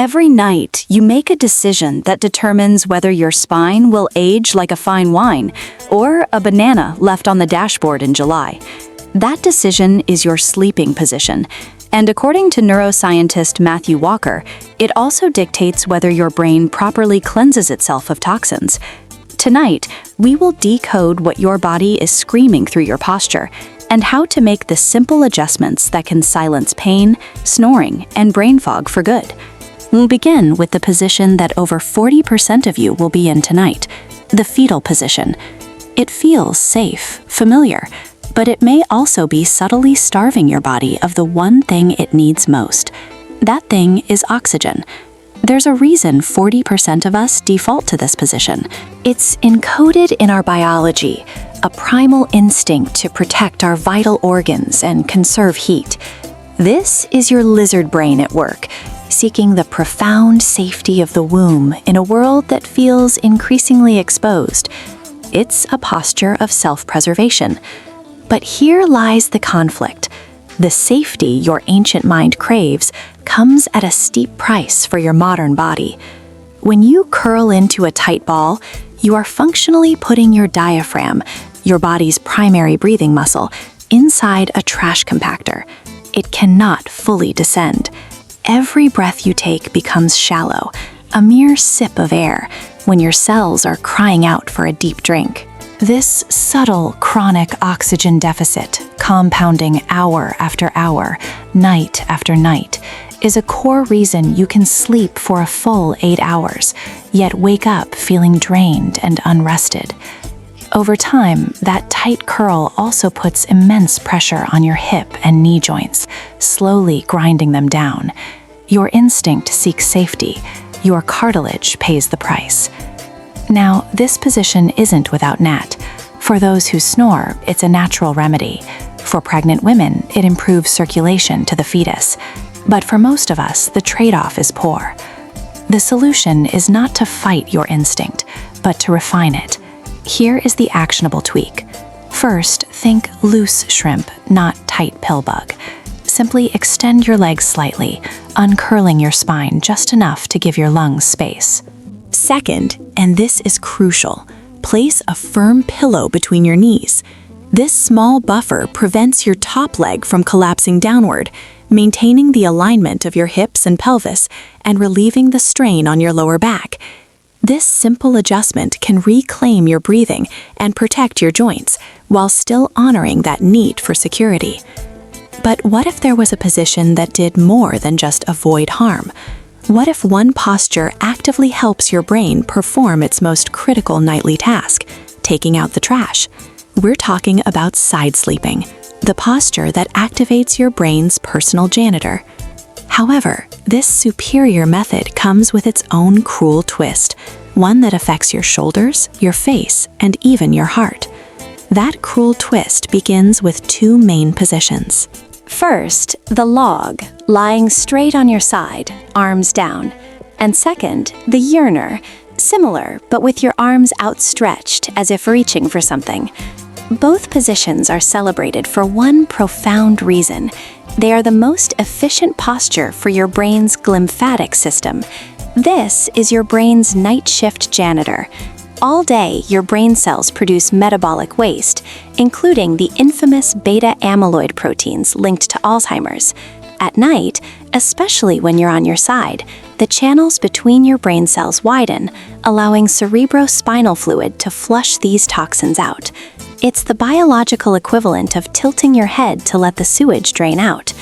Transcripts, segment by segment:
Every night, you make a decision that determines whether your spine will age like a fine wine or a banana left on the dashboard in July. That decision is your sleeping position, and according to neuroscientist Matthew Walker, it also dictates whether your brain properly cleanses itself of toxins. Tonight, we will decode what your body is screaming through your posture and how to make the simple adjustments that can silence pain, snoring, and brain fog for good. We'll begin with the position that over 40% of you will be in tonight, the fetal position. It feels safe, familiar, but it may also be subtly starving your body of the one thing it needs most. That thing is oxygen. There's a reason 40% of us default to this position. It's encoded in our biology, a primal instinct to protect our vital organs and conserve heat. This is your lizard brain at work, seeking the profound safety of the womb in a world that feels increasingly exposed. It's a posture of self-preservation. But here lies the conflict. The safety your ancient mind craves comes at a steep price for your modern body. When you curl into a tight ball, you are functionally putting your diaphragm, your body's primary breathing muscle, inside a trash compactor. It cannot fully descend. Every breath you take becomes shallow, a mere sip of air, when your cells are crying out for a deep drink. This subtle, chronic oxygen deficit, compounding hour after hour, night after night, is a core reason you can sleep for a full 8 hours, yet wake up feeling drained and unrested. Over time, that tight curl also puts immense pressure on your hip and knee joints, slowly grinding them down. Your instinct seeks safety. Your cartilage pays the price. Now, this position isn't without gnat. For those who snore, it's a natural remedy. For pregnant women, it improves circulation to the fetus. But for most of us, the trade-off is poor. The solution is not to fight your instinct, but to refine it. Here is the actionable tweak. First, think loose shrimp, not tight pill bug. Simply extend your legs slightly, uncurling your spine just enough to give your lungs space. Second, and this is crucial, place a firm pillow between your knees. This small buffer prevents your top leg from collapsing downward, maintaining the alignment of your hips and pelvis and relieving the strain on your lower back. This simple adjustment can reclaim your breathing and protect your joints while still honoring that need for security. But what if there was a position that did more than just avoid harm? What if one posture actively helps your brain perform its most critical nightly task, taking out the trash? We're talking about side sleeping, the posture that activates your brain's personal janitor. However, this superior method comes with its own cruel twist, one that affects your shoulders, your face, and even your heart. That cruel twist begins with two main positions. First, the log, lying straight on your side, arms down. And second, the yearner, similar, but with your arms outstretched as if reaching for something. Both positions are celebrated for one profound reason. They are the most efficient posture for your brain's glymphatic system. This is your brain's night shift janitor. All day, your brain cells produce metabolic waste, including the infamous beta-amyloid proteins linked to Alzheimer's. At night, especially when you're on your side, the channels between your brain cells widen, allowing cerebrospinal fluid to flush these toxins out. It's the biological equivalent of tilting your head to let the sewage drain out.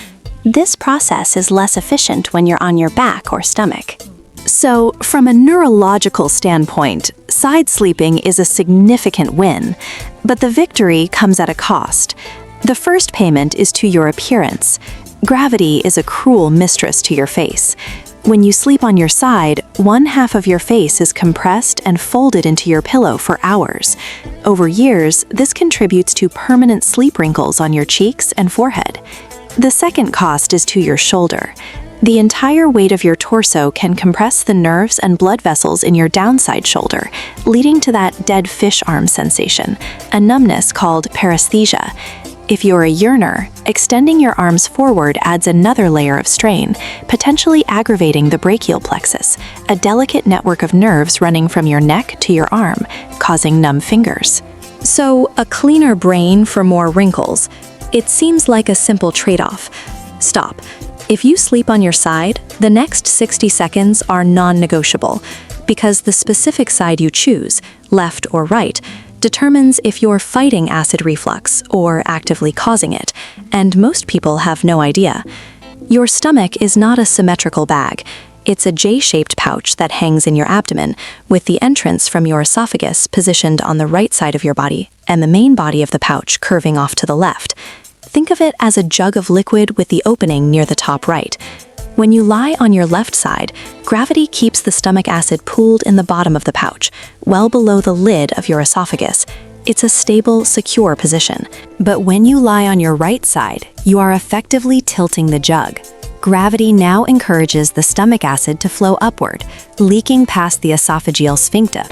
This process is less efficient when you're on your back or stomach. So, from a neurological standpoint, side sleeping is a significant win, but the victory comes at a cost. The first payment is to your appearance. Gravity is a cruel mistress to your face. When you sleep on your side, one half of your face is compressed and folded into your pillow for hours. Over years, this contributes to permanent sleep wrinkles on your cheeks and forehead. The second cost is to your shoulder. The entire weight of your torso can compress the nerves and blood vessels in your downside shoulder, leading to that dead fish arm sensation, a numbness called paresthesia. If you're a yearner, extending your arms forward adds another layer of strain, potentially aggravating the brachial plexus, a delicate network of nerves running from your neck to your arm, causing numb fingers. So, a cleaner brain for more wrinkles. It seems like a simple trade-off. Stop. If you sleep on your side, the next 60 seconds are non-negotiable, because the specific side you choose, left or right, determines if you're fighting acid reflux or actively causing it, and most people have no idea. Your stomach is not a symmetrical bag. It's a J-shaped pouch that hangs in your abdomen, with the entrance from your esophagus positioned on the right side of your body and the main body of the pouch curving off to the left. Think of it as a jug of liquid with the opening near the top right. When you lie on your left side, gravity keeps the stomach acid pooled in the bottom of the pouch, well below the lid of your esophagus. It's a stable, secure position. But when you lie on your right side, you are effectively tilting the jug. Gravity now encourages the stomach acid to flow upward, leaking past the esophageal sphincter.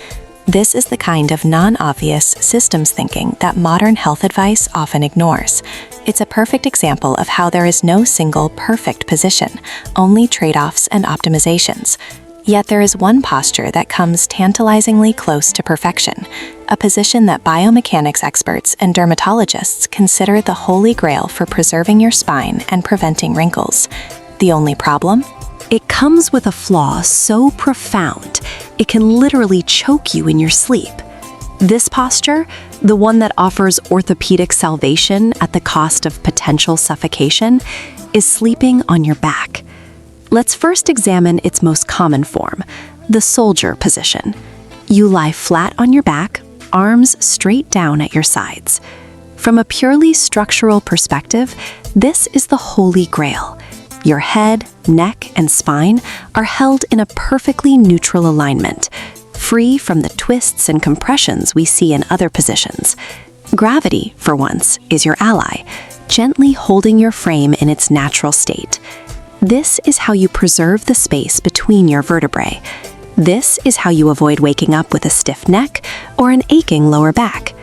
This is the kind of non-obvious systems thinking that modern health advice often ignores. It's a perfect example of how there is no single perfect position, only trade-offs and optimizations. Yet there is one posture that comes tantalizingly close to perfection, a position that biomechanics experts and dermatologists consider the holy grail for preserving your spine and preventing wrinkles. The only problem? It comes with a flaw so profound, it can literally choke you in your sleep. This posture, the one that offers orthopedic salvation at the cost of potential suffocation, is sleeping on your back. Let's first examine its most common form, the soldier position. You lie flat on your back, arms straight down at your sides. From a purely structural perspective, this is the holy grail. Your head, neck, and spine are held in a perfectly neutral alignment, free from the twists and compressions we see in other positions. Gravity, for once, is your ally, gently holding your frame in its natural state. This is how you preserve the space between your vertebrae. This is how you avoid waking up with a stiff neck or an aching lower back.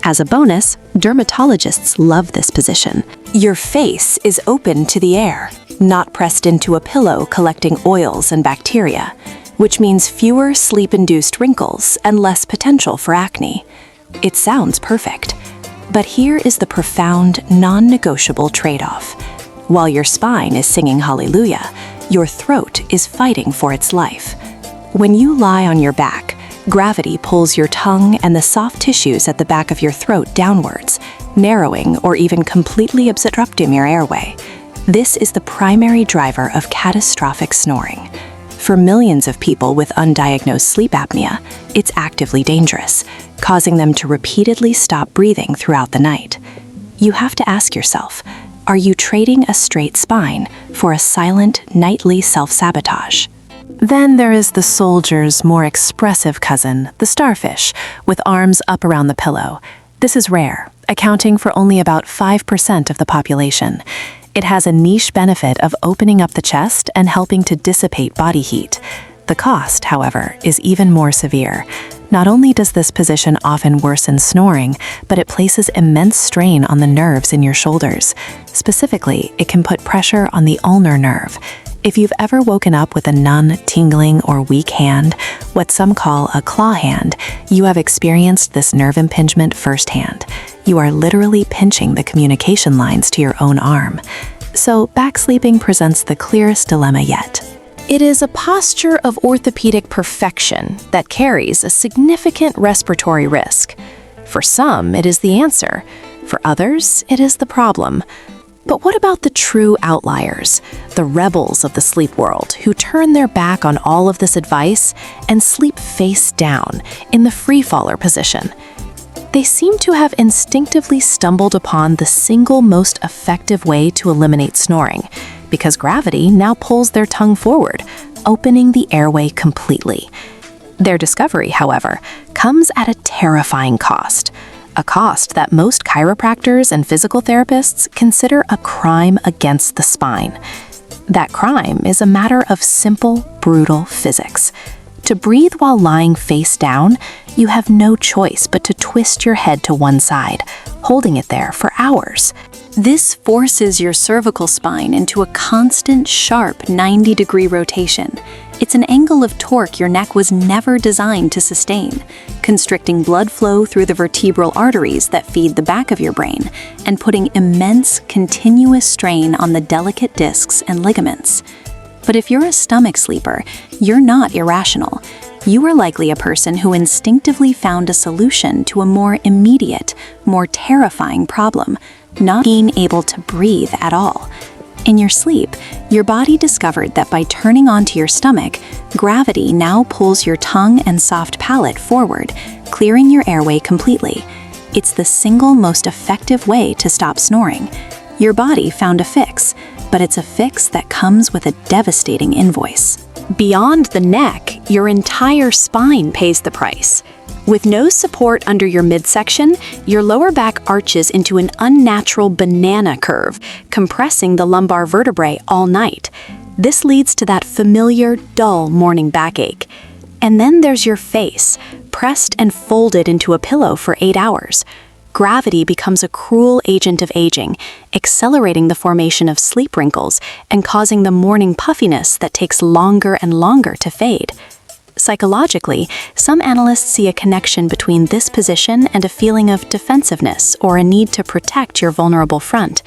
As a bonus, dermatologists love this position. Your face is open to the air, not pressed into a pillow collecting oils and bacteria, which means fewer sleep-induced wrinkles and less potential for acne. It sounds perfect, but here is the profound, non-negotiable trade-off. While your spine is singing hallelujah, your throat is fighting for its life. When you lie on your back, gravity pulls your tongue and the soft tissues at the back of your throat downwards, narrowing or even completely obstructing your airway. This is the primary driver of catastrophic snoring. For millions of people with undiagnosed sleep apnea, it's actively dangerous, causing them to repeatedly stop breathing throughout the night. You have to ask yourself, are you trading a straight spine for a silent, nightly self-sabotage? Then there is the soldier's more expressive cousin, the starfish, with arms up around the pillow. This is rare, accounting for only about 5% of the population. It has a niche benefit of opening up the chest and helping to dissipate body heat. The cost, however, is even more severe. Not only does this position often worsen snoring, but it places immense strain on the nerves in your shoulders. Specifically, it can put pressure on the ulnar nerve. If you've ever woken up with a numb, tingling, or weak hand, what some call a claw hand, you have experienced this nerve impingement firsthand. You are literally pinching the communication lines to your own arm. So, back sleeping presents the clearest dilemma yet. It is a posture of orthopedic perfection that carries a significant respiratory risk. For some, it is the answer. For others, it is the problem. But what about the true outliers, the rebels of the sleep world who turn their back on all of this advice and sleep face down in the free-faller position? They seem to have instinctively stumbled upon the single most effective way to eliminate snoring, because gravity now pulls their tongue forward, opening the airway completely. Their discovery, however, comes at a terrifying cost. A cost that most chiropractors and physical therapists consider a crime against the spine. That crime is a matter of simple, brutal physics. To breathe while lying face down, you have no choice but to twist your head to one side, holding it there for hours. This forces your cervical spine into a constant, sharp 90-degree rotation. It's an angle of torque your neck was never designed to sustain, constricting blood flow through the vertebral arteries that feed the back of your brain and putting immense, continuous strain on the delicate discs and ligaments. But if you're a stomach sleeper, you're not irrational. You are likely a person who instinctively found a solution to a more immediate, more terrifying problem, not being able to breathe at all. In your sleep, your body discovered that by turning onto your stomach, gravity now pulls your tongue and soft palate forward, clearing your airway completely. It's the single most effective way to stop snoring. Your body found a fix, but it's a fix that comes with a devastating invoice. Beyond the neck, your entire spine pays the price. With no support under your midsection, your lower back arches into an unnatural banana curve, compressing the lumbar vertebrae all night. This leads to that familiar, dull morning backache. And then there's your face, pressed and folded into a pillow for 8 hours. Gravity becomes a cruel agent of aging, accelerating the formation of sleep wrinkles and causing the morning puffiness that takes longer and longer to fade. Psychologically, some analysts see a connection between this position and a feeling of defensiveness or a need to protect your vulnerable front.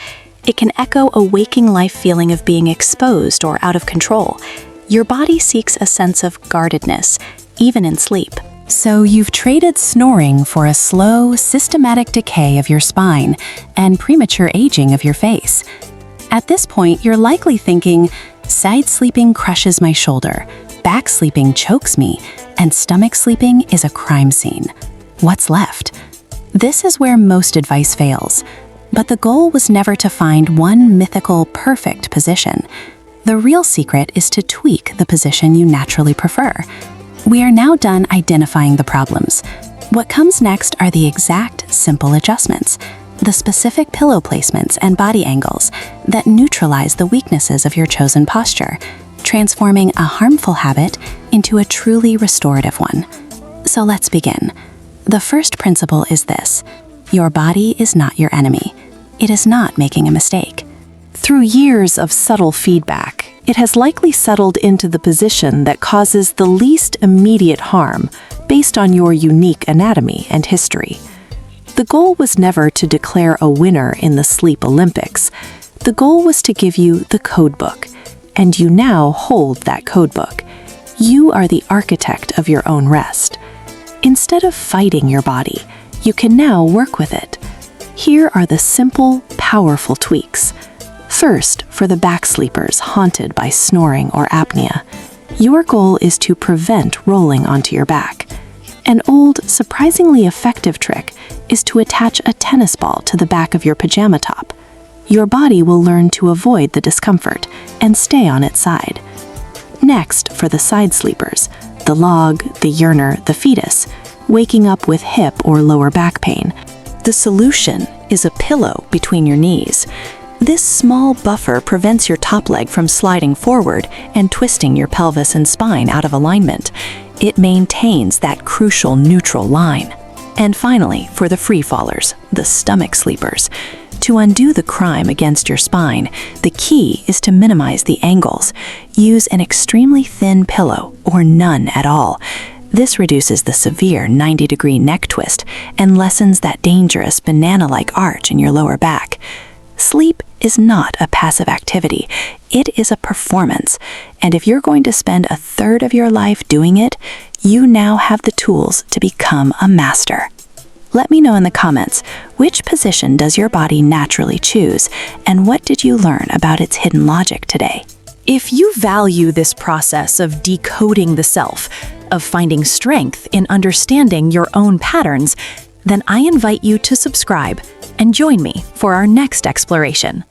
It can echo a waking life feeling of being exposed or out of control. Your body seeks a sense of guardedness, even in sleep. So you've traded snoring for a slow, systematic decay of your spine and premature aging of your face. At this point, you're likely thinking, side sleeping crushes my shoulder, back sleeping chokes me, and stomach sleeping is a crime scene. What's left? This is where most advice fails. But the goal was never to find one mythical, perfect position. The real secret is to tweak the position you naturally prefer. We are now done identifying the problems. What comes next are the exact, simple adjustments, the specific pillow placements and body angles that neutralize the weaknesses of your chosen posture, transforming a harmful habit into a truly restorative one. So let's begin. The first principle is this: your body is not your enemy. It is not making a mistake. Through years of subtle feedback, it has likely settled into the position that causes the least immediate harm based on your unique anatomy and history. The goal was never to declare a winner in the Sleep Olympics. The goal was to give you the codebook, and you now hold that codebook. You are the architect of your own rest. Instead of fighting your body, you can now work with it. Here are the simple, powerful tweaks. First, for the back sleepers haunted by snoring or apnea, your goal is to prevent rolling onto your back. An old, surprisingly effective trick is to attach a tennis ball to the back of your pajama top. Your body will learn to avoid the discomfort and stay on its side. Next, for the side sleepers, the log, the yearner, the fetus, waking up with hip or lower back pain, the solution is a pillow between your knees. This small buffer prevents your top leg from sliding forward and twisting your pelvis and spine out of alignment. It maintains that crucial neutral line. And finally, for the free fallers, the stomach sleepers, to undo the crime against your spine, the key is to minimize the angles. Use an extremely thin pillow or none at all. This reduces the severe 90-degree neck twist and lessens that dangerous banana-like arch in your lower back. Sleep is not a passive activity. It is a performance. And if you're going to spend a third of your life doing it, you now have the tools to become a master. Let me know in the comments, which position does your body naturally choose, and what did you learn about its hidden logic today? If you value this process of decoding the self, of finding strength in understanding your own patterns, then I invite you to subscribe and join me for our next exploration.